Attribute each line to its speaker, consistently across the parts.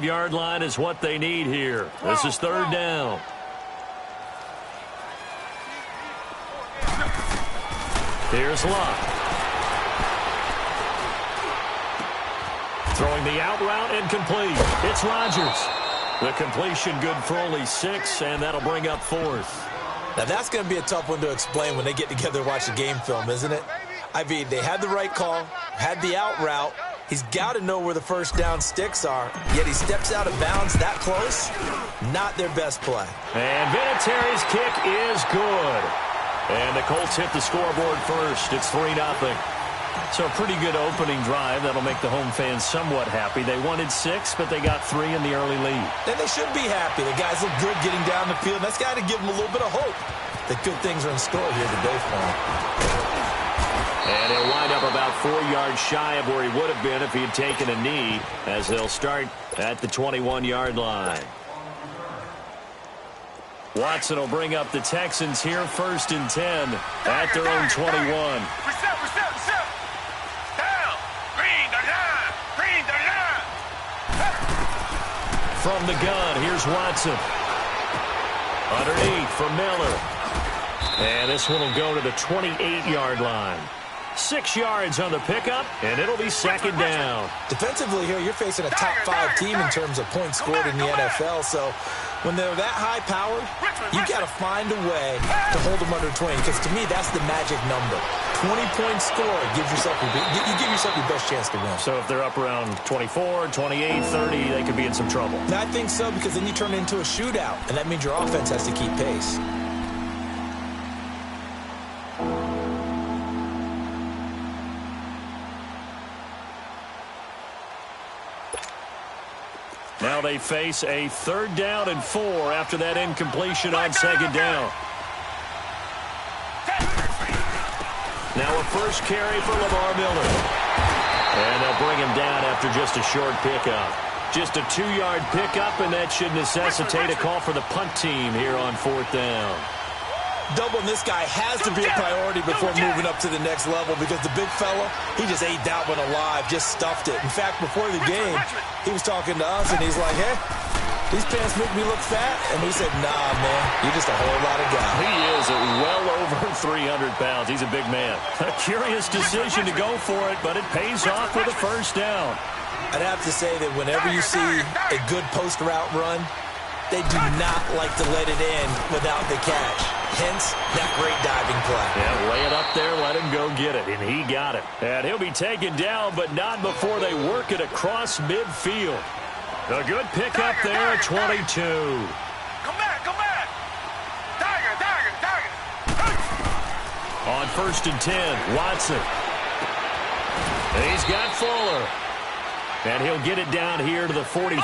Speaker 1: 5-yard line is what they need here. This is third down. Here's Locke. Throwing the out route incomplete. It's Rodgers. The completion good for only 6, and that'll bring up 4th.
Speaker 2: Now, that's going to be a tough one to explain when they get together and watch the game film, isn't it? I mean, they had the right call, had the out route. He's got to know where the first down sticks are, yet he steps out of bounds that close. Not their best play.
Speaker 1: And Vinatieri's kick is good. And the Colts hit the scoreboard first. It's 3-0. So a pretty good opening drive. That'll make the home fans somewhat happy. They wanted 6, but they got 3 in the early lead.
Speaker 2: And they should be happy. The guys look good getting down the field. That's got to give them a little bit of hope that good things are in store here today for them.
Speaker 1: And he'll wind up about 4 yards shy of where he would have been if he had taken a knee, as they'll start at the 21-yard line. Watson will bring up the Texans here, 1st and 10 at their own 21. From the gun, here's Watson. Underneath for Miller. And this one will go to the 28-yard line. 6 yards on the pickup, and it'll be 2nd down.
Speaker 2: Defensively here, you're facing a top 5 team in terms of points scored in the NFL, so when they're that high-powered, you've got to find a way to hold them under 20, because to me, that's the magic number. 20-point score gives yourself you give yourself your best chance to win.
Speaker 1: So if they're up around 24, 28, 30, they could be in some trouble.
Speaker 2: I think so, because then you turn it into a shootout, and that means your offense has to keep pace.
Speaker 1: Now they face a 3rd down and 4 after that incompletion on 2nd down. Now a first carry for Lamar Miller. And they'll bring him down after just a short pickup. Just a 2-yard pickup, and that should necessitate a call for the punt team here on 4th down.
Speaker 2: Doubling this guy has to be a priority before moving up to the next level, because the big fella, he just ate that one alive, just stuffed it. In fact, before the game, he was talking to us, and he's like, hey, these pants make me look fat. And we said, nah, man, you're just a whole lot of guy.
Speaker 1: He is well over 300 pounds. He's a big man. A curious decision to go for it, but it pays off with a 1st down.
Speaker 2: I'd have to say that whenever you see a good post-route run, they do not like to let it in without the catch. Hence, that great diving play.
Speaker 1: Yeah, lay it up there, let him go get it, and he got it. And he'll be taken down, but not before they work it across midfield. A good pickup there at 22.
Speaker 3: Come back, come back. Tiger.
Speaker 1: On 1st and 10, Watson. And he's got Fuller. And he'll get it down here to the 43.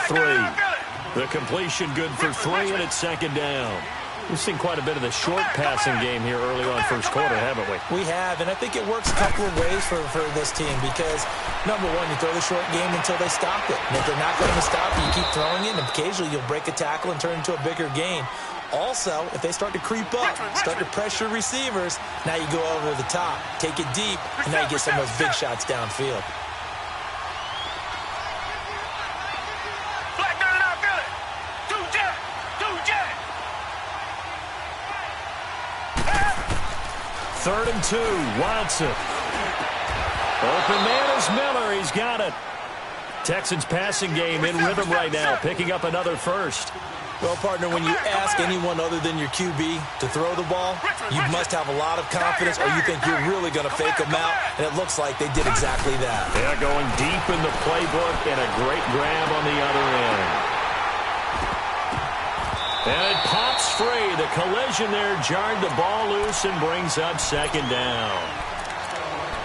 Speaker 1: The completion good for 3, and it's 2nd down. We've seen quite a bit of the short passing game here early on 1st quarter, haven't we?
Speaker 2: We have, and I think it works a couple of ways for this team, because, number one, you throw the short game until they stop it. And if they're not going to stop it, you keep throwing it, and occasionally you'll break a tackle and turn it into a bigger gain. Also, if they start to creep up, start to pressure receivers, now you go over the top, take it deep, and now you get some of those big shots downfield.
Speaker 1: Third and 2, Watson. Open man is Miller. He's got it. Texans passing game in rhythm right now, picking up another 1st.
Speaker 2: Well, partner, when you ask anyone other than your QB to throw the ball, you must have a lot of confidence, or you think you're really going to fake them out, and it looks like they did exactly that.
Speaker 1: Yeah, going deep in the playbook, and a great grab on the other end. And it pops free. The collision there jarred the ball loose and brings up 2nd down.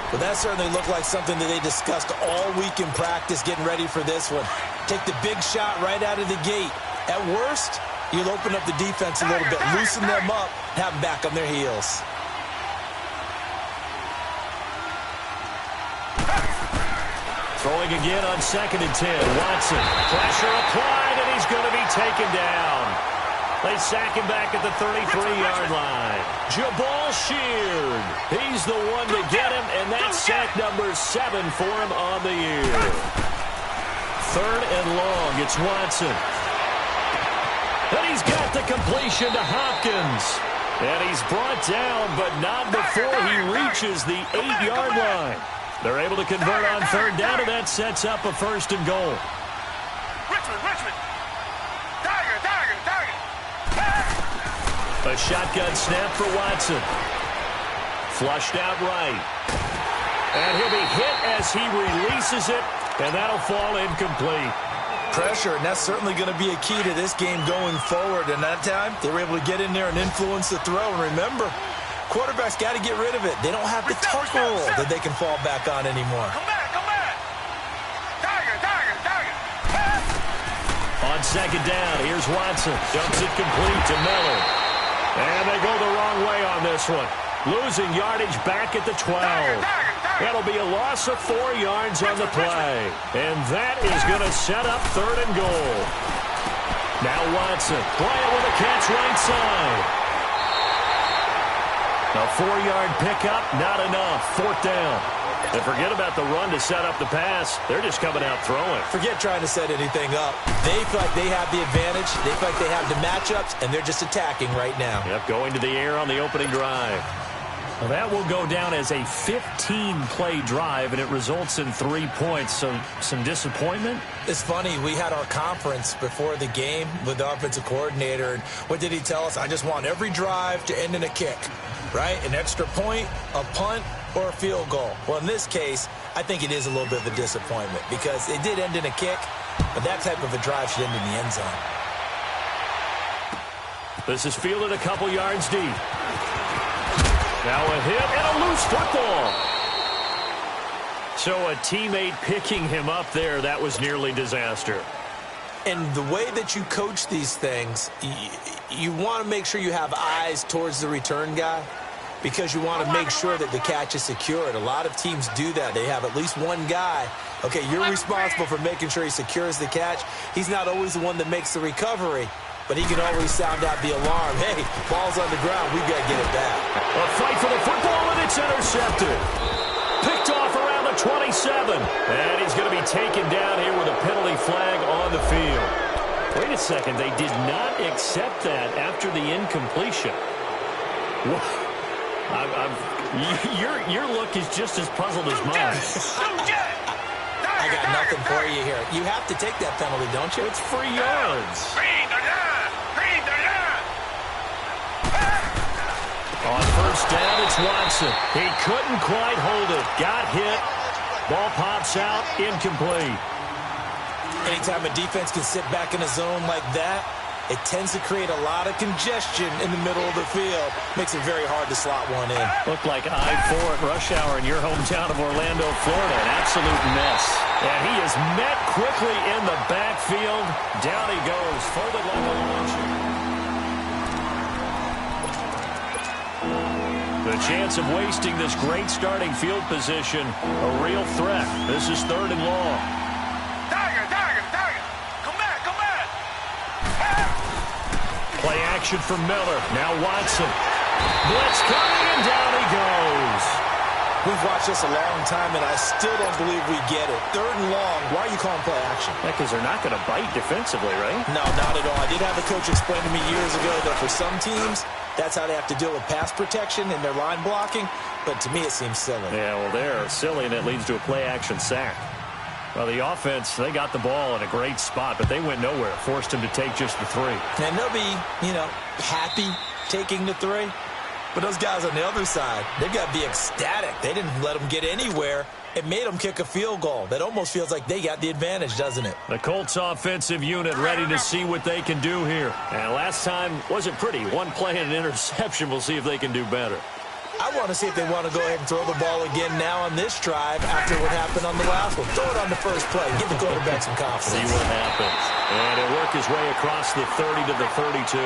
Speaker 2: Well, that certainly looked like something that they discussed all week in practice, getting ready for this one. Take the big shot right out of the gate. At worst, you'll open up the defense a little bit, loosen them up, and have them back on their heels.
Speaker 1: Throwing again on 2nd and 10. Watson. Pressure applied, and he's going to be taken down. They sack him back at the 33-yard line. Jabal Sheard. He's the one to get him, and that's sack number 7 for him on the year. 3rd and long. It's Watson. And he's got the completion to Hopkins. And he's brought down, but not before he reaches the 8-yard line. They're able to convert on 3rd down, and that sets up a 1st and goal.
Speaker 3: Richmond. Tiger.
Speaker 1: A shotgun snap for Watson. Flushed out right. And he'll be hit as he releases it, and that'll fall incomplete.
Speaker 2: Pressure, and that's certainly going to be a key to this game going forward. And that time, they were able to get in there and influence the throw. And remember, quarterbacks got to get rid of it. They don't have the tuck rule that they can fall back on anymore.
Speaker 3: Come back. Tiger.
Speaker 1: On 2nd down, here's Watson. Dumps it complete to Miller. And they go the wrong way on this one. Losing yardage back at the 12. That'll be a loss of 4 yards on the play. And that is going to set up 3rd and goal. Now Watson. Bryant with a catch right side. A 4-yard pickup, not enough. 4th down. And forget about the run to set up the pass. They're just coming out throwing.
Speaker 2: Forget trying to set anything up. They feel like they have the advantage. They feel like they have the matchups, and they're just attacking right now.
Speaker 1: Yep, going to the air on the opening drive. Well, that will go down as a 15-play drive, and it results in 3 points. So some disappointment?
Speaker 2: It's funny. We had our conference before the game with the offensive coordinator, and what did he tell us? I just want every drive to end in a kick, right? An extra point, a punt, or a field goal. Well, in this case, I think it is a little bit of a disappointment because it did end in a kick, but that type of a drive should end in the end zone.
Speaker 1: This is fielded a couple yards deep. Now a hit and a loose football. So a teammate picking him up there, that was nearly disaster.
Speaker 2: And the way that you coach these things, you want to make sure you have eyes towards the return guy because you want to make sure that the catch is secured. A lot of teams do that. They have at least one guy. Okay, you're responsible for making sure he secures the catch. He's not always the one that makes the recovery, but he can always sound out the alarm. Hey, ball's on the ground. We've got to get it back.
Speaker 1: A fight for the football, and it's intercepted. Picked off around the 27. And he's going to be taken down here with a penalty flag on the field. Wait a second. They did not accept that after the incompletion. Your look is just as puzzled as mine.
Speaker 2: I got nothing for you here. You have to take that penalty, don't you?
Speaker 1: It's 3 yards. On 1st down, it's Watson. He couldn't quite hold it. Got hit. Ball pops out. Incomplete.
Speaker 2: Anytime a defense can sit back in a zone like that, it tends to create a lot of congestion in the middle of the field. Makes it very hard to slot one in.
Speaker 1: Looked like I-4 at rush hour in your hometown of Orlando, Florida. An absolute mess. And he is met quickly in the backfield. Down he goes. Folded like a launcher. The chance of wasting this great starting field position, a real threat. This is 3rd and long.
Speaker 3: Tiger. Come back.
Speaker 1: Play action for Miller. Now Watson. Blitz coming, and down he goes.
Speaker 2: We've watched this a long time, and I still don't believe we get it. 3rd and long. Why are you calling play action?
Speaker 1: Because they're not going to bite defensively, right?
Speaker 2: No, not at all. I did have a coach explain to me years ago that for some teams, that's how they have to deal with pass protection and their line blocking. But to me, it seems silly.
Speaker 1: Yeah, well, they're silly, and it leads to a play-action sack. Well, the offense, they got the ball in a great spot, but they went nowhere. Forced him to take just the 3.
Speaker 2: And they'll be, happy taking the 3. But those guys on the other side, they've got to be ecstatic. They didn't let them get anywhere. It made them kick a field goal. That almost feels like they got the advantage, doesn't it?
Speaker 1: The Colts offensive unit ready to see what they can do here. And last time wasn't pretty. One play and an interception. We'll see if they can do better.
Speaker 2: I want to see if they want to go ahead and throw the ball again now on this drive after what happened on the last one. Throw it on the first play. Give the quarterback some confidence.
Speaker 1: See what happens. And he'll work his way across the 30 to the 32.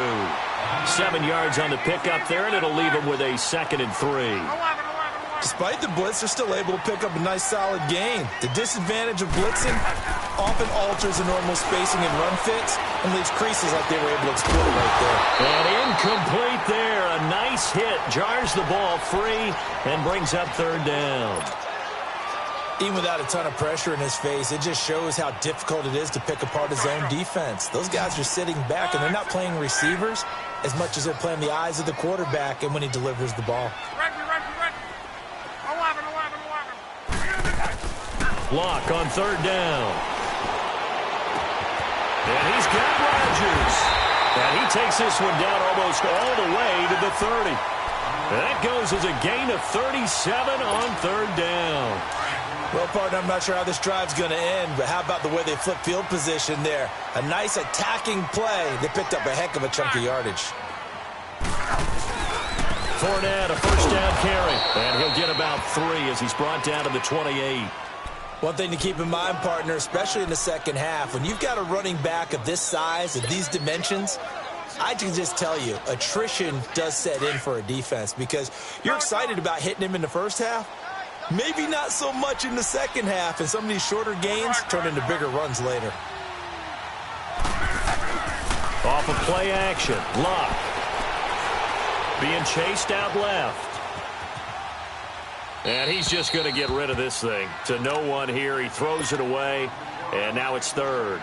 Speaker 1: 7 yards on the pickup there, and it'll leave him with a 2nd and 3.
Speaker 2: Despite the blitz, they're still able to pick up a nice, solid gain. The disadvantage of blitzing often alters the normal spacing and run fits and leaves creases like they were able to exploit right there.
Speaker 1: And incomplete there. A nice hit. Jars the ball free and brings up 3rd down.
Speaker 2: Even without a ton of pressure in his face, it just shows how difficult it is to pick apart his own defense. Those guys are sitting back, and they're not playing receivers as much as they're playing the eyes of the quarterback and when he delivers the ball.
Speaker 1: Block on third down. And he's got Rodgers. And he takes this one down almost all the way to the 30. That goes as a gain of 37 on third down.
Speaker 2: Well, partner, I'm not sure how this drive's going to end, but how about the way they flip field position there? A nice attacking play. They picked up a heck of a chunk of yardage.
Speaker 1: Fournette, a first down carry. And he'll get about 3 as he's brought down to the 28.
Speaker 2: One thing to keep in mind, partner, especially in the second half, when you've got a running back of this size, of these dimensions, I can just tell you, attrition does set in for a defense because you're excited about hitting him in the first half. Maybe not so much in the second half, and some of these shorter gains turn into bigger runs later.
Speaker 1: Off of play action, Luck. Being chased out left. And he's just going to get rid of this thing. To no one here, he throws it away, and now it's third.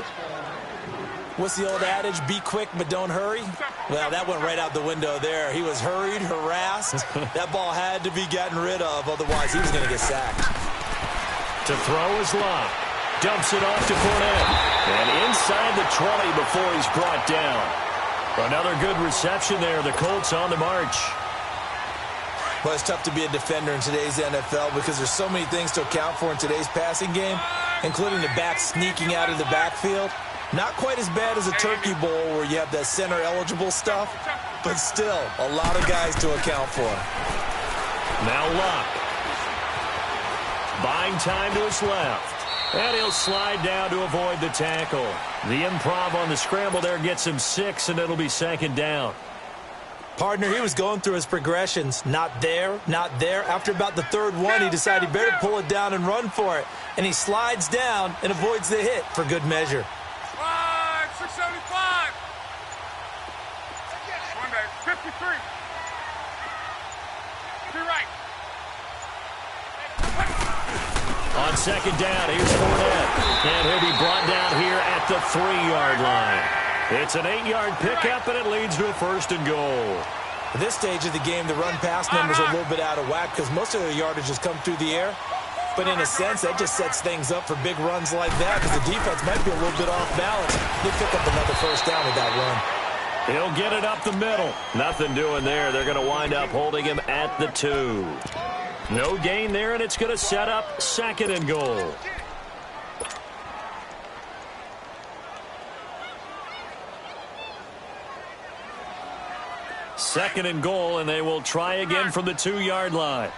Speaker 2: What's the old adage? Be quick, but don't hurry? Well, that went right out the window there. He was hurried, harassed. That ball had to be gotten rid of, otherwise he was going to get sacked.
Speaker 1: To throw is Luck. Dumps it off to Fournette. And inside the 20 before he's brought down. Another good reception there. The Colts on the march.
Speaker 2: Well, it's tough to be a defender in today's NFL because there's so many things to account for in today's passing game, including the back sneaking out of the backfield. Not quite as bad as a turkey bowl where you have that center-eligible stuff, but still a lot of guys to account for.
Speaker 1: Now Luck. Buying time to his left. And he'll slide down to avoid the tackle. The improv on the scramble there gets him 6, and it'll be second down.
Speaker 2: Partner, he was going through his progressions. Not there, not there. After about the third one, he decided he better pull it down and run for it. And he slides down and avoids the hit for good measure.
Speaker 3: 675. One day, 53. To right.
Speaker 1: On second down, here's Fournette. And he'll be brought down here at the 3-yard line. It's an 8-yard pickup, and it leads to a first and goal.
Speaker 2: At this stage of the game, the run-pass numbers are a little bit out of whack because most of their yardage has come through the air. But in a sense, that just sets things up for big runs like that because the defense might be a little bit off balance. They pick up another first down with that run.
Speaker 1: He'll get it up the middle. Nothing doing there. They're going to wind up holding him at the 2. No gain there, and it's going to set up second and goal. Second and goal, and they will try again from the 2-yard line.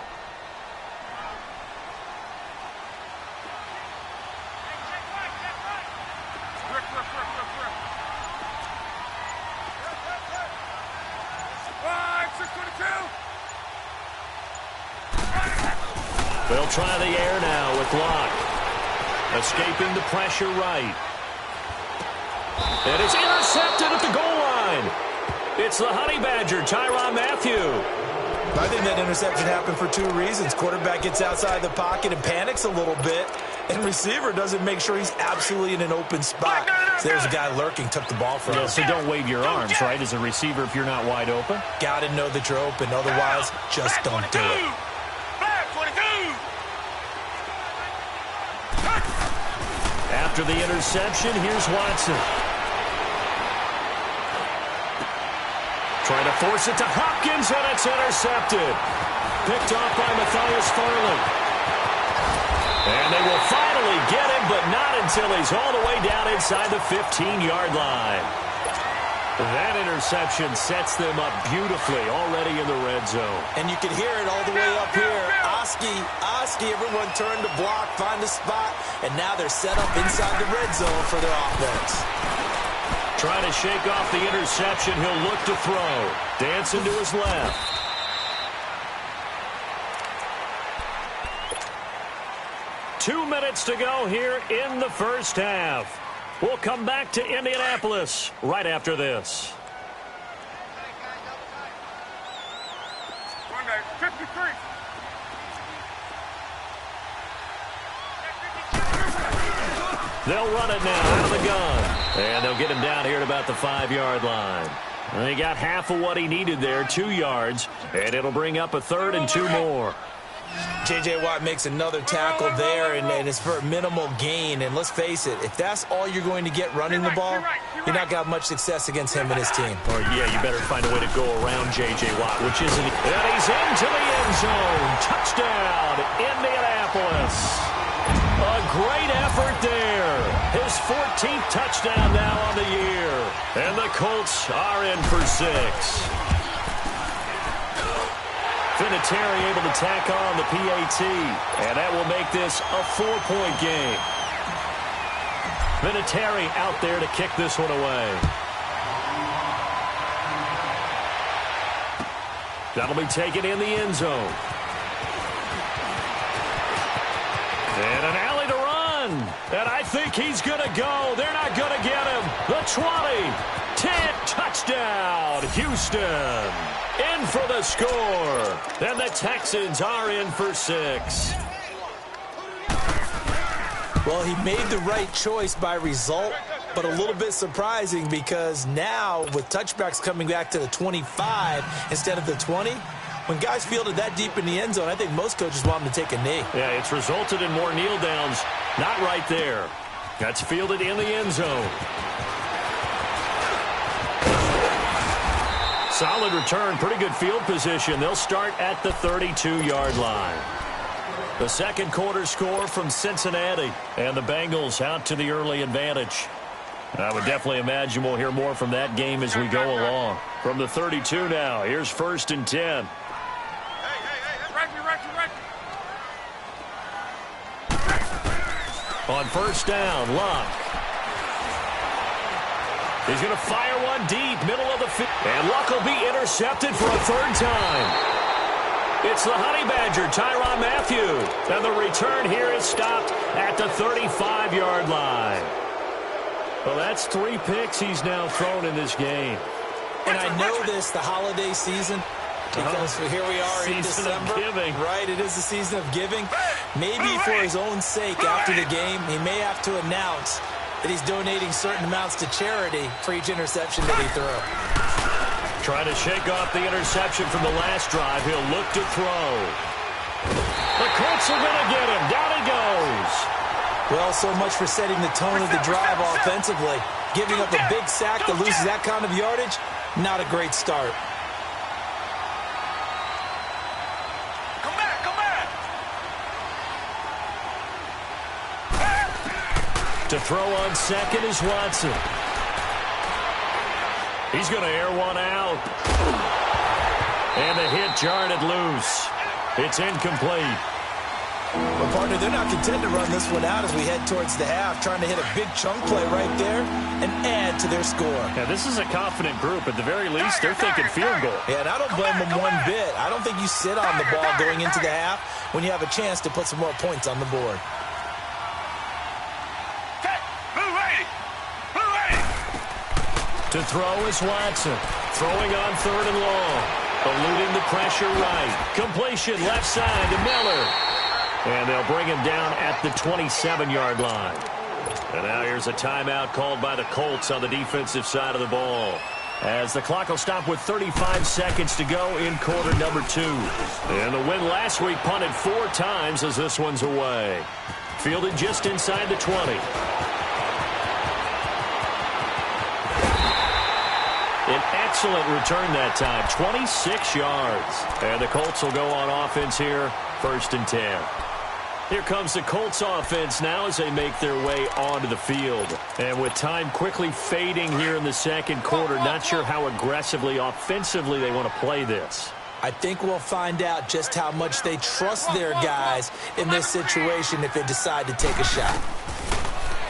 Speaker 1: They'll try the air now with Luck. Escaping the pressure right. And it's intercepted at the goal line. It's the Honey Badger, Tyrann Mathieu.
Speaker 2: I think that interception happened for 2 reasons. Quarterback gets outside the pocket and panics a little bit, and receiver doesn't make sure he's absolutely in an open spot. So there's a guy lurking, took the ball from him.
Speaker 1: So don't wave your arms, right, as a receiver if you're not wide open?
Speaker 2: Got to know that you're open. Otherwise, just don't do it.
Speaker 1: After the interception, here's Watson. Trying to force it to Hopkins, and it's intercepted. Picked off by Matthias Farley. And they will finally get him, but not until he's all the way down inside the 15-yard line. That interception sets them up beautifully already in the red zone.
Speaker 2: And you can hear it all the way up here. Oski, everyone turned to block, find a spot, and now they're set up inside the red zone for their offense.
Speaker 1: Trying to shake off the interception. He'll look to throw. Dancing to his left. Two minutes to go here in the first half. We'll come back to Indianapolis right after this.
Speaker 3: 53.
Speaker 1: They'll run it now out of the gun. And they'll get him down here at about the 5-yard line. And he got half of what he needed there, 2 yards. And it'll bring up a 3rd and 2 more.
Speaker 2: J.J. Watt makes another tackle there, and it's for a minimal gain. And let's face it, if that's all you're going to get running the ball, you're not got much success against him and his team.
Speaker 1: Or, yeah, you better find a way to go around J.J. Watt, which isn't. And he's into the end zone. Touchdown, Indianapolis. A great effort there. His 14th touchdown now on the year. And the Colts are in for 6. Vinatieri able to tack on the PAT, and that will make this a 4-point game. Vinatieri out there to kick this one away. That'll be taken in the end zone. And an alley to run. And I think he's going to go. They're not going to get him. The 20, 10, touchdown, Houston. In for the score. And the Texans are in for 6.
Speaker 2: Well, he made the right choice by result, but a little bit surprising because now with touchbacks coming back to the 25 instead of the 20, when guys fielded that deep in the end zone, I think most coaches want them to take a knee.
Speaker 1: Yeah, it's resulted in more kneel downs. Not right there. That's fielded in the end zone. Solid return, pretty good field position. They'll start at the 32-yard line. The second quarter score from Cincinnati, and the Bengals out to the early advantage. I would definitely imagine we'll hear more from that game as we go along. From the 32 now, here's 1st and 10. On 1st down, Luck. He's going to fire one deep, middle of the field. And Luck will be intercepted for a 3rd time. It's the Honey Badger, Tyrann Mathieu. And the return here is stopped at the 35-yard line. Well, that's 3 picks he's now thrown in this game.
Speaker 2: And I know this, the holiday season, because here we are in December. Right, it is the season of giving. Maybe for his own sake after the game, he may have to announce that he's donating certain amounts to charity for each interception that he threw.
Speaker 1: Trying to shake off the interception from the last drive. He'll look to throw. The Colts are going to get him. Down he goes.
Speaker 2: Well, so much for setting the tone of the drive offensively. Giving up a big sack that loses that kind of yardage, not a great start.
Speaker 1: To throw on second is Watson. He's going to air one out. And the hit jarred it loose. It's incomplete.
Speaker 2: Well, partner, they're not content to run this one out as we head towards the half, trying to hit a big chunk play right there and add to their score.
Speaker 1: Yeah, this is a confident group. At the very least, they're thinking field goal.
Speaker 2: Yeah, and I don't blame them one bit. I don't think you sit on the ball going into the half when you have a chance to put some more points on the board.
Speaker 1: To throw is Watson. Throwing on 3rd and long. Eluding the pressure right. Completion left side to Miller. And they'll bring him down at the 27-yard line. And now here's a timeout called by the Colts on the defensive side of the ball. As the clock will stop with 35 seconds to go in quarter number 2. And the win last week punted 4 times as this one's away. Fielded just inside the 20. An excellent return that time, 26 yards. And the Colts will go on offense here, 1st and 10. Here comes the Colts offense now as they make their way onto the field. And with time quickly fading here in the second quarter, not sure how aggressively, offensively they want to play this.
Speaker 2: I think we'll find out just how much they trust their guys in this situation if they decide to take a shot.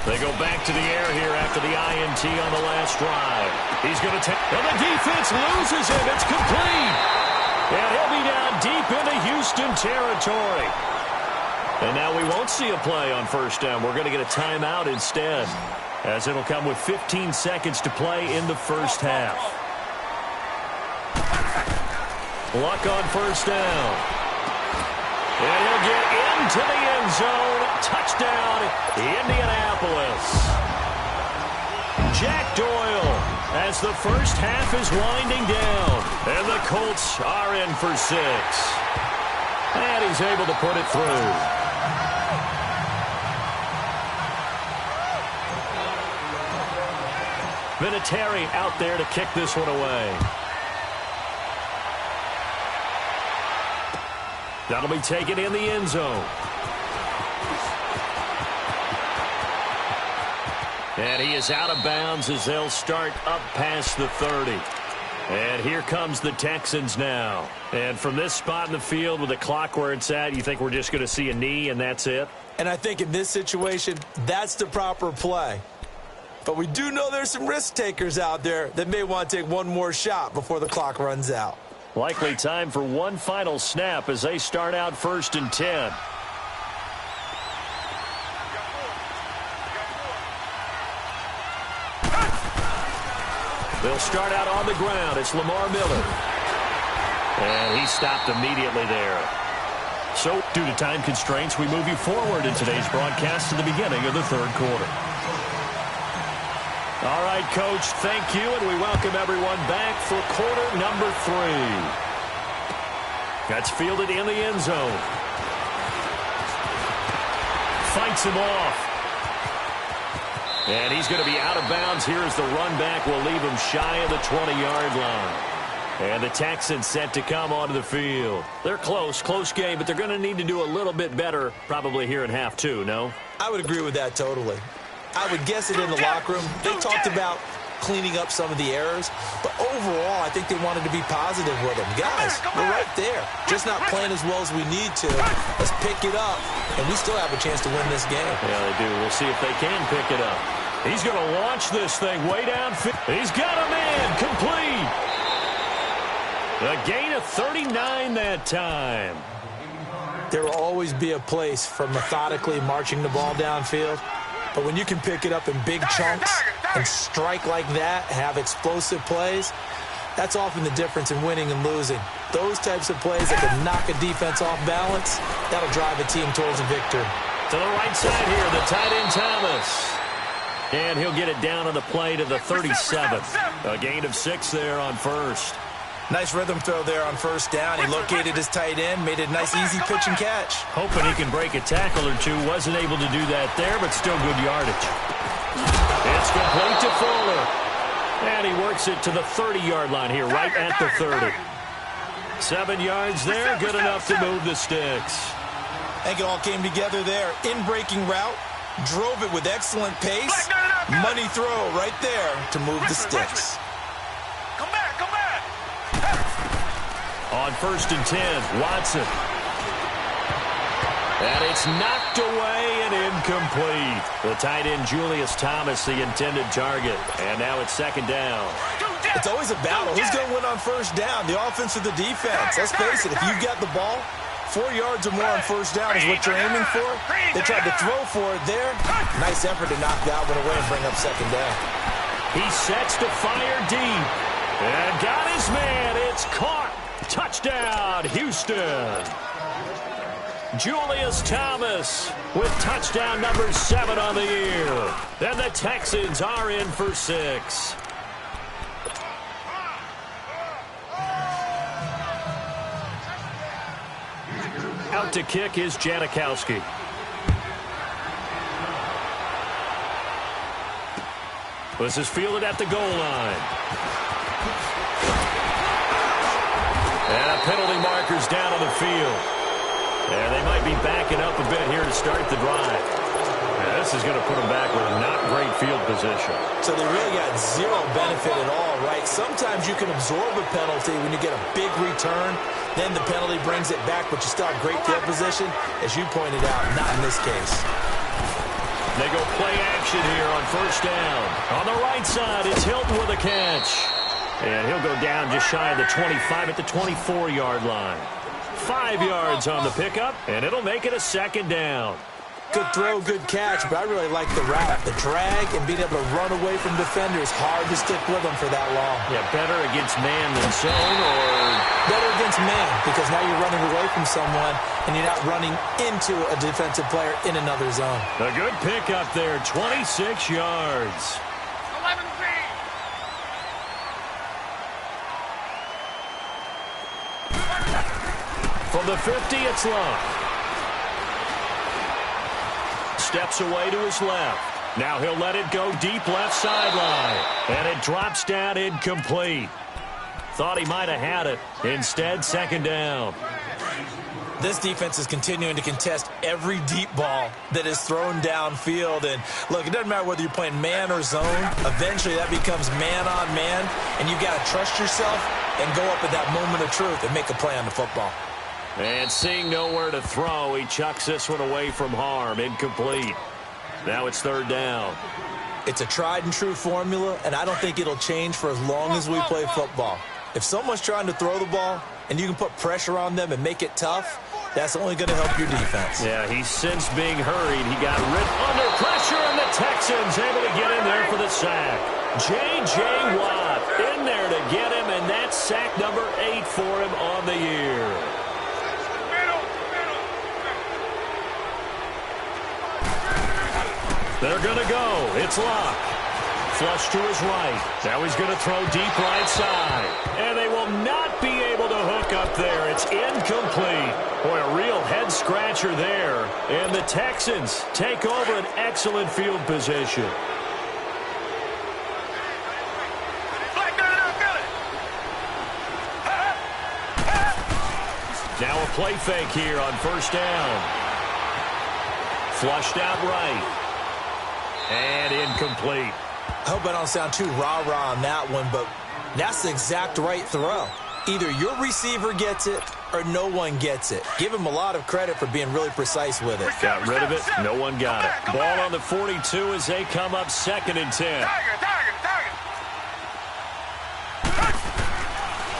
Speaker 1: They go back to the air here after the INT on the last drive. He's going to take, and the defense loses him. It's complete. And he'll be down deep into Houston territory. And now we won't see a play on 1st down. We're going to get a timeout instead, as it'll come with 15 seconds to play in the 1st half. Luck on 1st down. And he'll get into the end zone. Touchdown, Indianapolis. Jack Doyle as the first half is winding down. And the Colts are in for 6. And he's able to put it through. Vinatieri out there to kick this one away. That'll be taken in the end zone. And he is out of bounds as they'll start up past the 30. And here comes the Texans now. And from this spot in the field with the clock where it's at, you think we're just going to see a knee and that's it?
Speaker 2: And I think in this situation, that's the proper play. But we do know there's some risk takers out there that may want to take one more shot before the clock runs out.
Speaker 1: Likely time for one final snap as they start out 1st and 10. They'll start out on the ground. It's Lamar Miller. And he stopped immediately there. So, due to time constraints, we move you forward in today's broadcast to the beginning of the 3rd quarter. All right, Coach, thank you, and we welcome everyone back for quarter number 3. That's fielded in the end zone. Fights him off. And he's going to be out of bounds here as the run back will leave him shy of the 20-yard line. And the Texans set to come onto the field. They're close game, but they're going to need to do a little bit better probably here in half 2, no?
Speaker 2: I would agree with that totally. I would guess it in the locker room. They talked about cleaning up some of the errors, but overall, I think they wanted to be positive with them. Guys, we're right there. Just not playing as well as we need to. Let's pick it up, and we still have a chance to win this game.
Speaker 1: Yeah, they do. We'll see if they can pick it up. He's going to launch this thing way downfield. He's got a man complete. A gain of 39 that time.
Speaker 2: There will always be a place for methodically marching the ball downfield. But when you can pick it up in big chunks and strike like that, have explosive plays, that's often the difference in winning and losing. Those types of plays that can knock a defense off balance, that'll drive a team towards a victory.
Speaker 1: To the right side here, the tight end Thomas. And he'll get it down on the play to the 37. A gain of 6 there on 1st.
Speaker 2: Nice rhythm throw there on 1st down. He located his tight end, made it a nice, easy pitch and catch.
Speaker 1: Hoping he can break a tackle or two. Wasn't able to do that there, but still good yardage. It's complete to Fuller. And he works it to the 30-yard line here, right at the 30. 7 yards there, good enough to move the sticks.
Speaker 2: I think it all came together there. In-breaking route, drove it with excellent pace. Money throw right there to move the sticks.
Speaker 3: Come back.
Speaker 1: On 1st and 10, Watson. And it's knocked away and incomplete. The tight end, Julius Thomas, the intended target. And now it's 2nd down.
Speaker 2: It's always a battle. Who's going to win on 1st down, the offense or the defense? Let's face it, if you've got the ball, 4 yards or more on 1st down is what you're aiming for. They tried to throw for it there. Nice effort to knock that one away and bring up 2nd down.
Speaker 1: He sets to fire deep. And got his man. It's caught. Touchdown, Houston. Julius Thomas with touchdown number 7 on the year. Then the Texans are in for 6. Out to kick is Janikowski. This is fielded at the goal line. And a penalty marker's down on the field. And they might be backing up a bit here to start the drive. And this is going to put them back with not great field position.
Speaker 2: So they really got zero benefit at all, right? Sometimes you can absorb a penalty when you get a big return. Then the penalty brings it back, but you still have great field position. As you pointed out, not in this case.
Speaker 1: They go play action here on 1st down. On the right side, it's Hilton with a catch. And he'll go down just shy of the 25 at the 24-yard line. 5 yards on the pickup, and it'll make it a 2nd down.
Speaker 2: Good throw, good catch, but I really like the route. The drag and being able to run away from defenders, hard to stick with them for that long.
Speaker 1: Yeah, better against man than zone, or?
Speaker 2: Better against man, because now you're running away from someone and you're not running into a defensive player in another zone.
Speaker 1: A good pickup there, 26 yards.
Speaker 3: 11 feet.
Speaker 1: From the 50, it's Luck. Steps away to his left. Now he'll let it go deep left sideline. And it drops down incomplete. Thought he might have had it. Instead, second down.
Speaker 2: This defense is continuing to contest every deep ball that is thrown downfield. And, look, it doesn't matter whether you're playing man or zone. Eventually, that becomes man on man. And you've got to trust yourself and go up at that moment of truth and make a play on the football.
Speaker 1: And seeing nowhere to throw, he chucks this one away from harm. Incomplete. Now it's third down.
Speaker 2: It's a tried-and-true formula, and I don't think it'll change for as long as we play football. If someone's trying to throw the ball and you can put pressure on them and make it tough, that's only going to help your defense.
Speaker 1: Yeah, he's since being hurried. He got ripped under pressure, and the Texans able to get in there for the sack. J.J. Watt in there to get him, and that's sack number 8 for him on the year. They're going to go. It's Luck. Flush to his right. Now he's going to throw deep right side. And they will not be able to hook up there. It's incomplete. Boy, a real head-scratcher there. And the Texans take over an excellent field position. Now a play fake here on first down. Flushed out right. And incomplete.
Speaker 2: I hope I don't sound too rah-rah on that one, but that's the exact right throw. Either your receiver gets it or no one gets it. Give him a lot of credit for being really precise with it.
Speaker 1: Got rid of it. No one got it. Ball on the 42 as they come up 2nd and 10.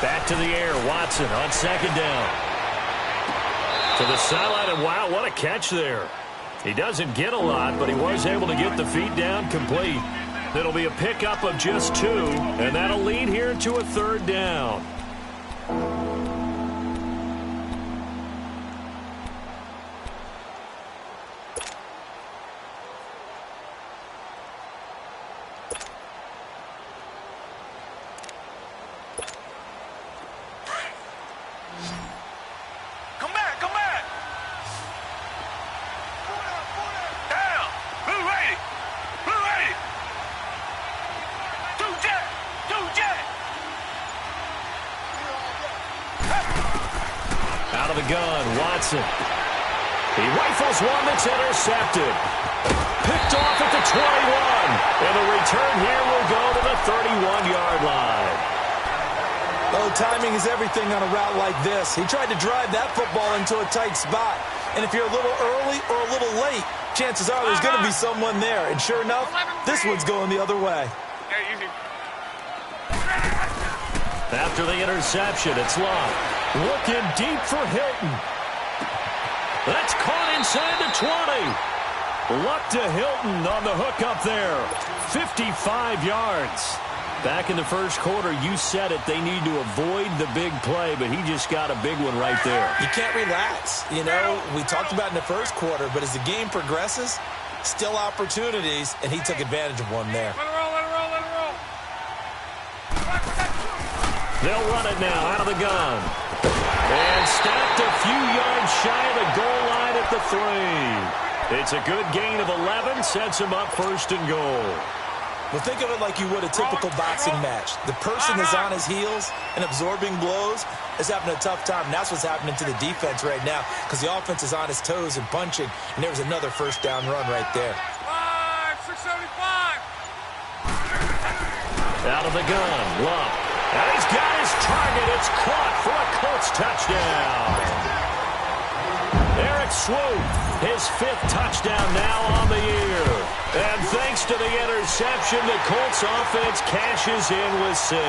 Speaker 1: Back to the air. Watson on 2nd down. To the sideline, and wow, what a catch there. He doesn't get a lot, but he was able to get the feet down complete. It'll be a pickup of just 2, and that'll lead here to a 3rd down. Out of the gun, Watson. He rifles one that's intercepted. Picked off at the 21. And the return here will go to the 31-yard line.
Speaker 2: Oh, timing is everything on a route like this. He tried to drive that football into a tight spot. And if you're a little early or a little late, chances are there's going to be someone there. And sure enough, this one's going the other way.
Speaker 1: After the interception, it's Luck. Looking deep for Hilton. That's caught inside the 20. Luck to Hilton on the hook up there. 55 yards. Back in the first quarter, you said it, they need to avoid the big play, but he just got a big one right there.
Speaker 2: You can't relax. You know, we talked about in the first quarter, but as the game progresses, still opportunities, and he took advantage of one there.
Speaker 3: Let it roll, let it roll, let it roll.
Speaker 1: They'll run it now out of the gun. And stopped a few yards shy of the goal line at the 3. It's a good gain of 11, sets him up 1st and goal.
Speaker 2: Well, think of it like you would a typical boxing match. The person is on his heels and absorbing blows is having a tough time. And that's what's happening to the defense right now because the offense is on his toes and punching, and there was another first down run right there.
Speaker 3: 675.
Speaker 1: Out of the gun, Luck. And he's got his target. It's caught for a Colts touchdown. Eric Swoop, his 5th touchdown now on the year. And thanks to the interception, the Colts offense cashes in with 6.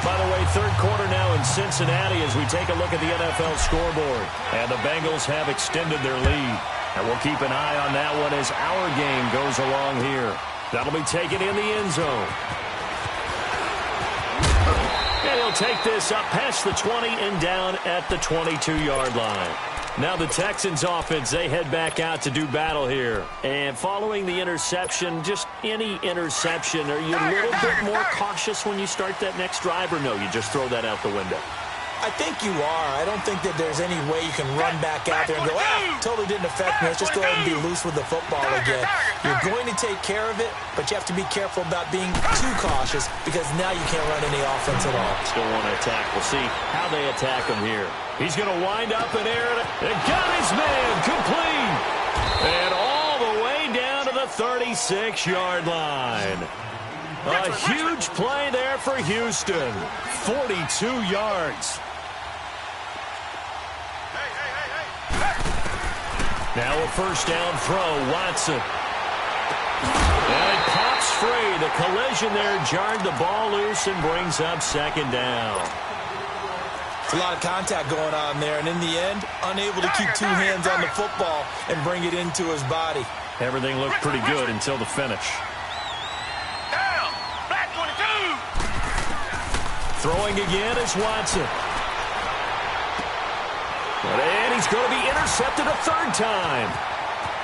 Speaker 1: By the way, third quarter now in Cincinnati as we take a look at the NFL scoreboard. And the Bengals have extended their lead. And we'll keep an eye on that one as our game goes along here. That'll be taken in the end zone. And he'll take this up past the 20 and down at the 22-yard line. Now the Texans offense, they head back out to do battle here. And following the interception, just any interception, are you a little bit more cautious when you start that next drive, or no, you just throw that out the window?
Speaker 2: I think you are. I don't think that there's any way you can run back out there and go, totally didn't affect me. Let's just go ahead and be loose with the football again. You're going to take care of it, but you have to be careful about being too cautious because now you can't run any offense at all.
Speaker 1: Still want to attack. We'll see how they attack him here. He's going to wind up in air and got his man complete. And all the way down to the 36-yard line. A huge play there for Houston. 42 yards. Now a first down throw, Watson. And it pops free. The collision there jarred the ball loose and brings up second down.
Speaker 2: It's a lot of contact going on there, and in the end, unable to keep two hands on the football and bring it into his body.
Speaker 1: Everything looked pretty good until the finish.
Speaker 3: Down. Black 22.
Speaker 1: Throwing again is Watson. And he's going to be intercepted a third time.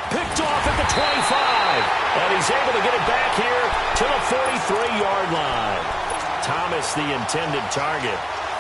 Speaker 1: Picked off at the 25. And he's able to get it back here to the 43-yard line. Thomas, the intended target.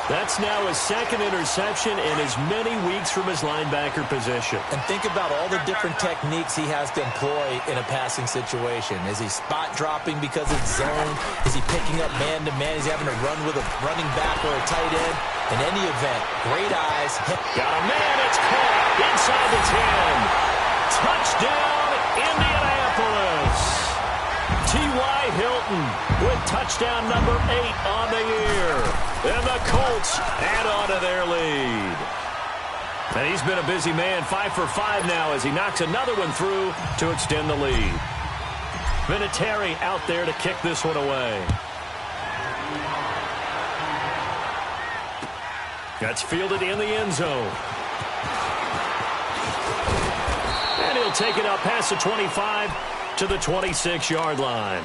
Speaker 1: That's now his second interception in as many weeks from his linebacker position.
Speaker 2: And think about all the different techniques he has to employ in a passing situation. Is he spot dropping because it's zone? Is he picking up man-to-man? Is he having to run with a running back or a tight end? In any event, great eyes.
Speaker 1: Got a man, it's caught inside the 10. Touchdown, Indianapolis. T.Y. Hilton with touchdown number 8 on the year. And the Colts add on to their lead. And he's been a busy man, 5 for 5 now as he knocks another one through to extend the lead. Vinatieri out there to kick this one away. That's fielded in the end zone. And he'll take it up past the 25 to the 26-yard line.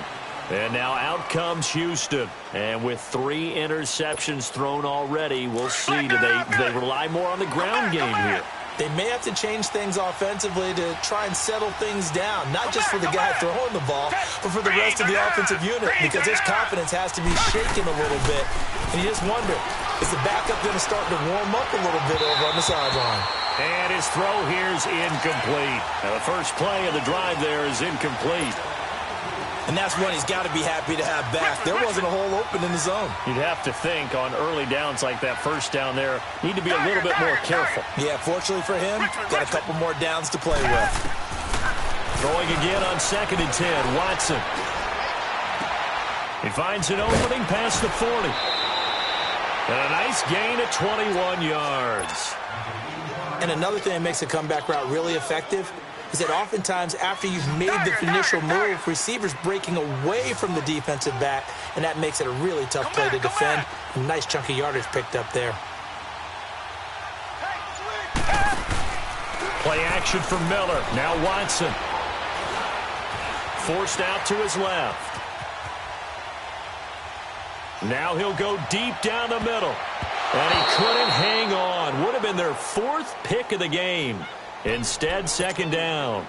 Speaker 1: And now out comes Houston. And with 3 interceptions thrown already, we'll see. Do they rely more on the ground game here?
Speaker 2: They may have to change things offensively to try and settle things down, not just for the guy throwing the ball, but for the rest of the offensive unit, because his confidence has to be shaken a little bit. And you just wonder, is the backup going to start to warm up a little bit over on the sideline?
Speaker 1: And his throw here is incomplete. Now the first play of the drive there is incomplete.
Speaker 2: And that's one he's got to be happy to have back. There wasn't a hole open in the zone.
Speaker 1: You'd have to think on early downs like that first down there, need to be a little bit more careful.
Speaker 2: Yeah, fortunately for him, got a couple more downs to play with.
Speaker 1: Throwing again on 2nd and 10, Watson. He finds an opening past the 40. And a nice gain at 21 yards.
Speaker 2: And another thing that makes a comeback route really effective is that oftentimes after you've made the initial move, receivers breaking away from the defensive back, and that makes it a really tough play to defend. A nice chunk of yardage picked up there.
Speaker 1: Play action for Miller. Now Watson. Forced out to his left. Now he'll go deep down the middle. And he couldn't hang on. Would have been their 4th pick of the game. Instead, 2nd down.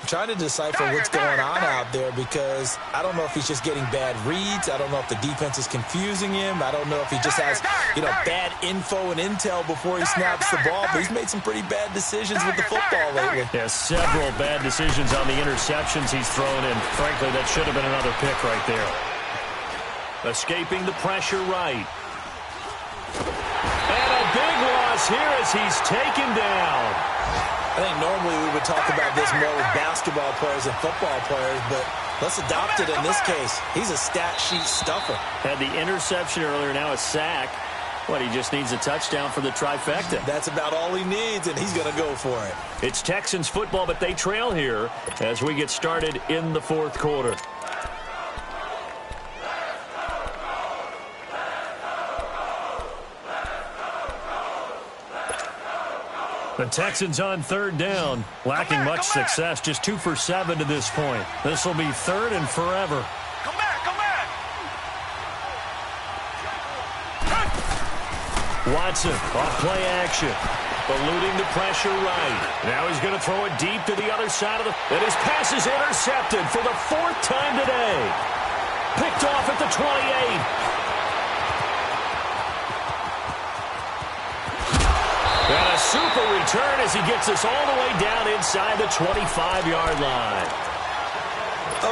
Speaker 2: I'm trying to decipher what's going on out there because I don't know if he's just getting bad reads. I don't know if the defense is confusing him. I don't know if he just has, bad info and intel before he snaps the ball. But he's made some pretty bad decisions with the football lately.
Speaker 1: Yeah, several bad decisions on the interceptions he's thrown in. Frankly, that should have been another pick right there. Escaping the pressure right. And a big loss here as he's taken down.
Speaker 2: I think normally we would talk about this more with basketball players and football players, but let's adopt it in this case. He's a stat sheet stuffer.
Speaker 1: Had the interception earlier, now a sack. He just needs a touchdown for the trifecta.
Speaker 2: That's about all he needs, and he's going to go for it.
Speaker 1: It's Texans football, but they trail here as we get started in the 4th quarter. The Texans on third down, lacking much success, just 2 for 7 to this point. This will be third and forever.
Speaker 3: Come back, come back.
Speaker 1: Watson off play action, eluding the pressure right. Now he's going to throw it deep to the other side of the... And his pass is intercepted for the 4th time today. Picked off at the 28. And a super return as he gets us all the way down inside the 25-yard line.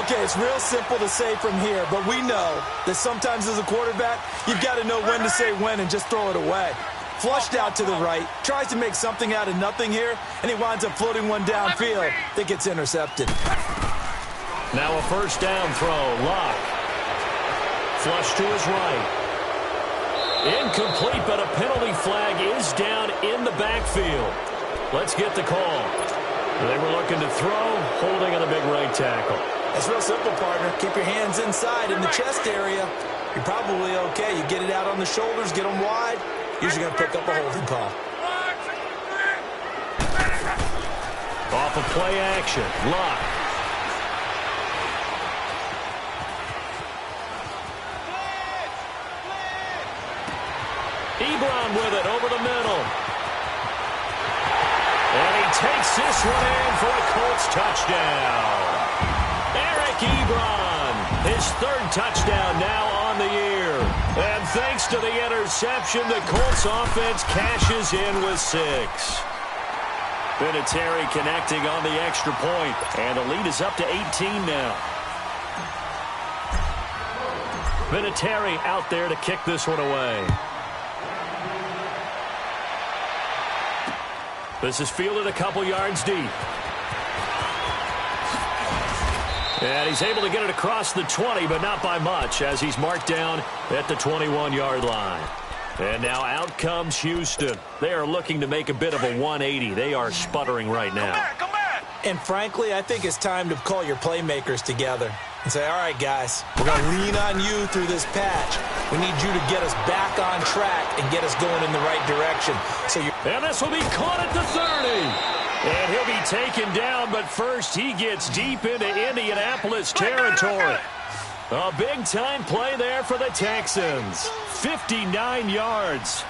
Speaker 2: Okay, it's real simple to say from here, but we know that sometimes as a quarterback, you've got to know when to say when and just throw it away. Flushed out to the right, tries to make something out of nothing here, and he winds up floating one downfield that gets intercepted.
Speaker 1: Now a first down throw, Locke. Flush to his right. Incomplete, but a penalty flag is down in the backfield. Let's get the call. They were looking to throw, holding on the big right tackle.
Speaker 2: It's real simple, partner. Keep your hands inside in the chest area. You're probably okay. You get it out on the shoulders, get them wide. Usually going to pick up a holding call.
Speaker 1: Off of play action, Locke. Ebron with it over the middle. And he takes this one in for a Colts touchdown. Eric Ebron, his 3rd touchdown now on the year. And thanks to the interception, the Colts offense cashes in with 6. Vinatieri connecting on the extra point. And the lead is up to 18 now. Vinatieri out there to kick this one away. This is fielded a couple yards deep. And he's able to get it across the 20, but not by much, as he's marked down at the 21-yard line. And now out comes Houston. They are looking to make a bit of a 180. They are sputtering right now.
Speaker 3: Come back.
Speaker 2: And frankly, I think it's time to call your playmakers together and say, all right, guys, we're going to lean on you through this patch. We need you to get us back on track and get us going in the right direction.
Speaker 1: And this will be caught at the 30. And he'll be taken down, but first he gets deep into Indianapolis territory. A big-time play there for the Texans. 59 yards.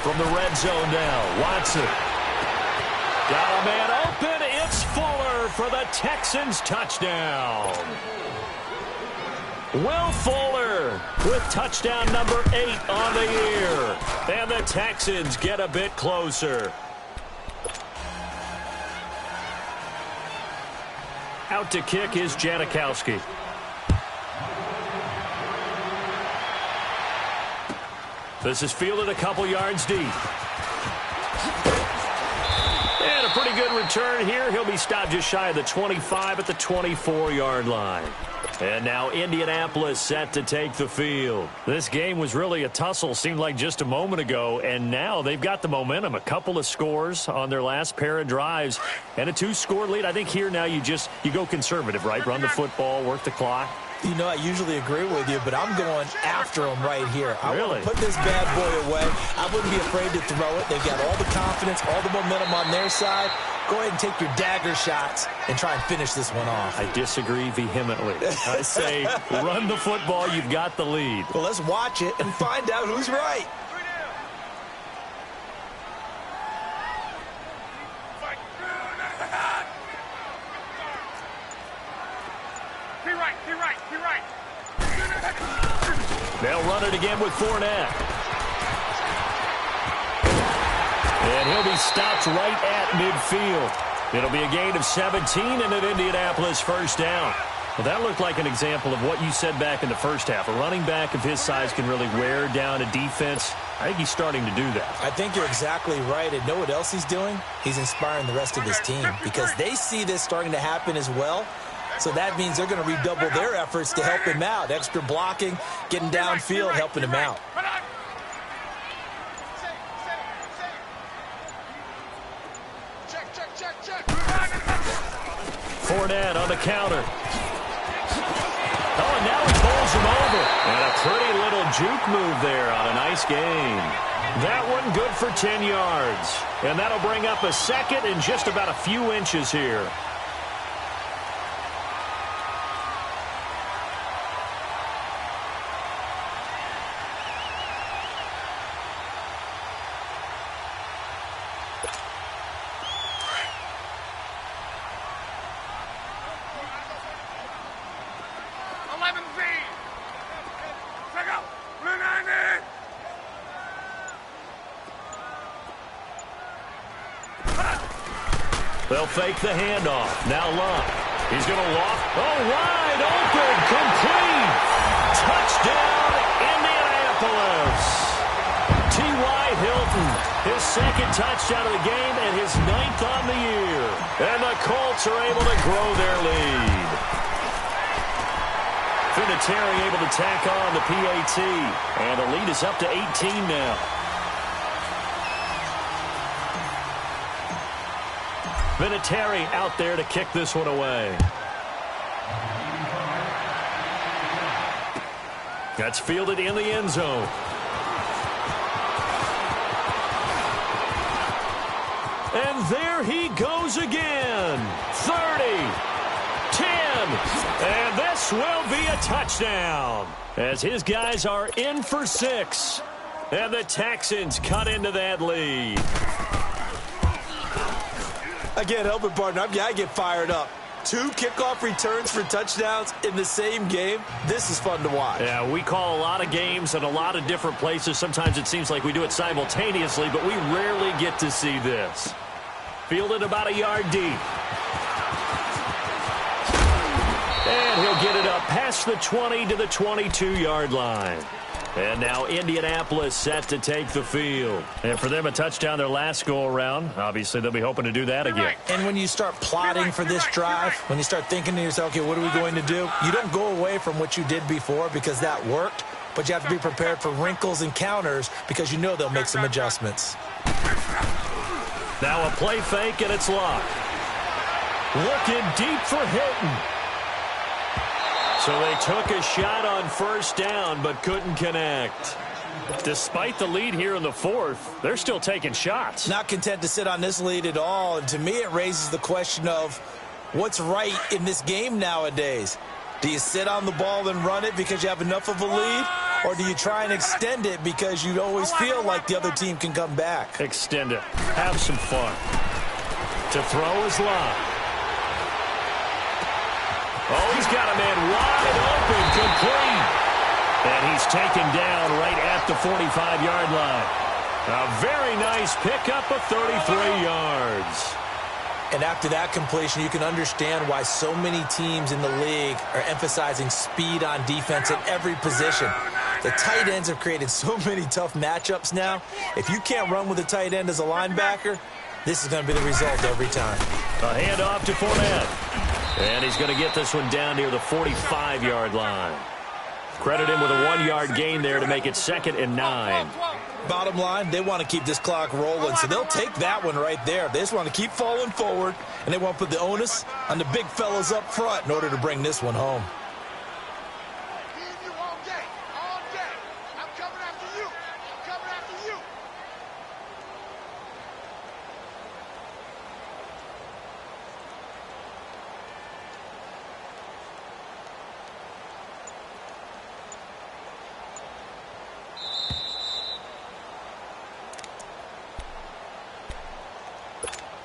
Speaker 1: From the red zone now, Watson. Got a man open. It's Fuller for the Texans touchdown. Will Fuller with touchdown number 8 on the year. And the Texans get a bit closer. Out to kick is Janikowski. This is fielded a couple yards deep. And a pretty good return here. He'll be stopped just shy of the 25 at the 24-yard line. And now Indianapolis set to take the field. This game was really a tussle, seemed like just a moment ago, and now they've got the momentum. A couple of scores on their last pair of drives and a 2-score lead. I think here now you go conservative, right? Run the football, work the clock.
Speaker 2: You know, I usually agree with you, but I'm going after him right here. I
Speaker 1: really
Speaker 2: want to put this bad boy away. I wouldn't be afraid to throw it. They've got all the confidence, all the momentum on their side. Go ahead and take your dagger shots and try and finish this one off.
Speaker 1: I disagree vehemently. I say run the football. You've got the lead.
Speaker 2: Well, let's watch it and find out who's right.
Speaker 1: They'll run it again with Fournette. And he'll be stopped right at midfield. It'll be a gain of 17 and an Indianapolis first down. Well, that looked like an example of what you said back in the first half. A running back of his size can really wear down a defense. I think he's starting to do that.
Speaker 2: I think you're exactly right. And know what else he's doing? He's inspiring the rest of his team because they see this starting to happen as well. So that means they're going to redouble their efforts to help him out. Extra blocking, getting downfield, helping him out.
Speaker 1: Fournette on the counter. Oh, and now he bowls him over. And a pretty little juke move there on a nice gain. That one good for 10 yards. And that'll bring up a second in just about a few inches here. They'll fake the handoff. Now Luck. He's going to loft. Oh, wide open. Complete. Touchdown, Indianapolis. T.Y. Hilton. His second touchdown of the game and his 9th on the year. And the Colts are able to grow their lead. Vinatieri able to tack on the PAT. And the lead is up to 18 now. Vinatieri out there to kick this one away. That's fielded in the end zone. And there he goes again. 30, 10, and this will be a touchdown. As his guys are in for 6. And the Texans cut into that lead.
Speaker 2: I can't help it, partner. I get fired up. 2 kickoff returns for touchdowns in the same game. This is fun to watch.
Speaker 1: Yeah, we call a lot of games in a lot of different places. Sometimes it seems like we do it simultaneously, but we rarely get to see this. Fielded about a yard deep. And he'll get it up past the 20 to the 22-yard line. And now Indianapolis set to take the field. And for them, a touchdown their last go-around. Obviously, they'll be hoping to do that again.
Speaker 2: And when you start plotting for this drive, when you start thinking to yourself, okay, what are we going to do? You don't go away from what you did before because that worked, but you have to be prepared for wrinkles and counters because you know they'll make some adjustments.
Speaker 1: Now a play fake, and it's Luck. Looking deep for Hilton. So they took a shot on first down, but couldn't connect. Despite the lead here in the 4th, they're still taking shots.
Speaker 2: Not content to sit on this lead at all. And to me, it raises the question of what's right in this game nowadays. Do you sit on the ball and run it because you have enough of a lead? Or do you try and extend it because you always feel like the other team can come back?
Speaker 1: Extend it. Have some fun. To throw is Luck. Oh, he's got a man wide open, complete. And he's taken down right at the 45-yard line. A very nice pickup of 33 yards.
Speaker 2: And after that completion, you can understand why so many teams in the league are emphasizing speed on defense at every position. The tight ends have created so many tough matchups now. If you can't run with a tight end as a linebacker, this is going to be the result every time.
Speaker 1: A handoff to Fournette. And he's going to get this one down near the 45-yard line. Credit him with a 1-yard gain there to make it 2nd and 9.
Speaker 2: Bottom line, they want to keep this clock rolling, so they'll take that one right there. They just want to keep falling forward, and they want to put the onus on the big fellas up front in order to bring this one home.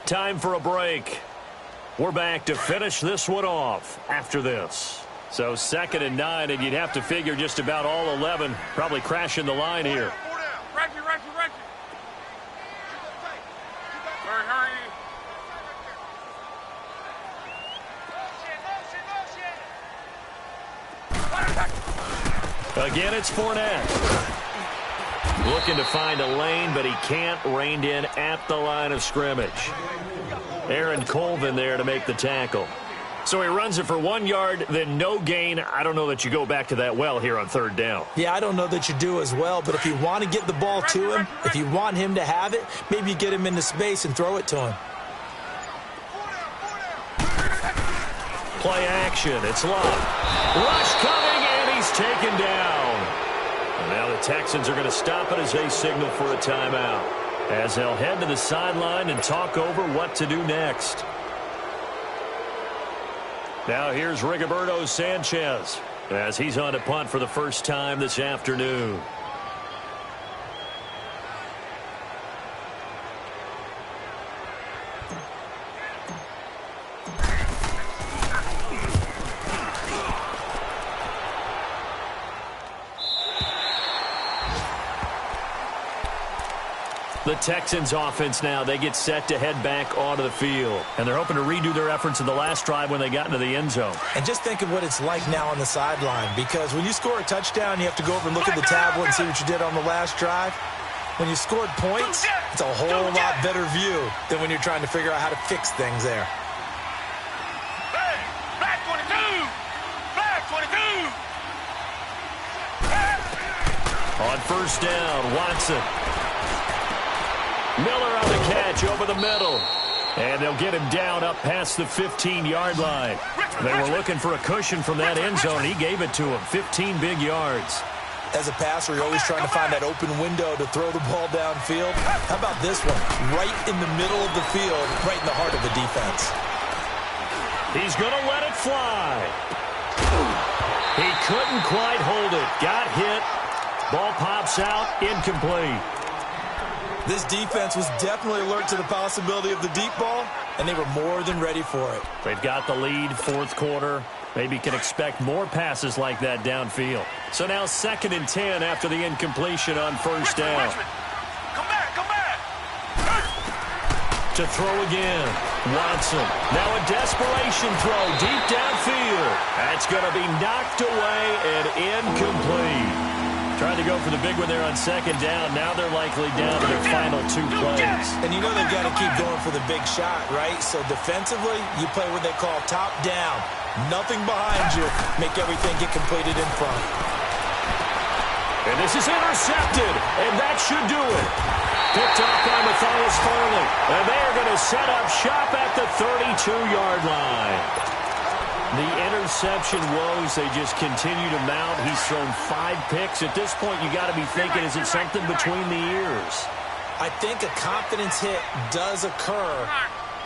Speaker 1: Time for a break. We're back to finish this one off after this. So 2nd and 9, and you'd have to figure just about all 11 probably crashing the line here. Again, it's Fournette. Looking to find a lane, but he can't. Reined in at the line of scrimmage. Aaron Colvin there to make the tackle. So he runs it for 1 yard, then no gain. I don't know that you go back to that well here on 3rd down.
Speaker 2: Yeah, I don't know that you do as well, but if you want to get the ball to him, if you want him to have it, maybe you get him into space and throw it to him.
Speaker 1: Play action. It's Luck. Rush coming, and And he's taken down. And now the Texans are going to stop it as they signal for a timeout, as they'll head to the sideline and talk over what to do next. Now here's Rigoberto Sanchez as he's on to punt for the first time this afternoon. The Texans offense now, they get set to head back onto the field. And they're hoping to redo their efforts in the last drive when they got into the end zone.
Speaker 2: And just think of what it's like now on the sideline, because when you score a touchdown, you have to go over and look at the tablet and see what you did on the last drive. When you scored points, it's a whole lot better view than when you're trying to figure out how to fix things there.
Speaker 3: Flag 22! Flag 22!
Speaker 1: On first down, Watson. Miller on the catch over the middle. And they'll get him down up past the 15-yard line. They were looking for a cushion from that end zone. He gave it to him. 15 big yards.
Speaker 2: As a passer, you're always trying to find that open window to throw the ball downfield. How about this one? Right in the middle of the field, right in the heart of the defense.
Speaker 1: He's going to let it fly. He couldn't quite hold it. Got hit. Ball pops out. Incomplete.
Speaker 2: This defense was definitely alert to the possibility of the deep ball, and they were more than ready for it.
Speaker 1: They've got the lead, fourth quarter. Maybe can expect more passes like that downfield. So now 2nd and 10 after the incompletion on first down.
Speaker 3: Come back, come back!
Speaker 1: To throw again, Watson. Now a desperation throw deep downfield. That's going to be knocked away and incomplete. Trying to go for the big one there on 2nd down. Now they're likely down to their final 2 plays.
Speaker 2: And you know they've got to keep going for the big shot, right? So defensively, you play what they call top down. Nothing behind you. Make everything get completed in front.
Speaker 1: And this is intercepted, and that should do it. Picked off by Matthias Farley. And they are going to set up shop at the 32-yard line. The interception woes, they just continue to mount. He's thrown 5 picks. At this point, you got to be thinking, is it something between the ears?
Speaker 2: I think a confidence hit does occur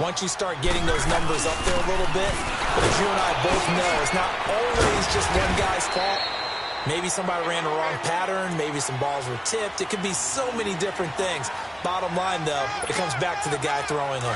Speaker 2: once you start getting those numbers up there a little bit. But as you and I both know, it's not always just one guy's fault. Maybe somebody ran the wrong pattern. Maybe some balls were tipped. It could be so many different things. Bottom line, though, it comes back to the guy throwing them.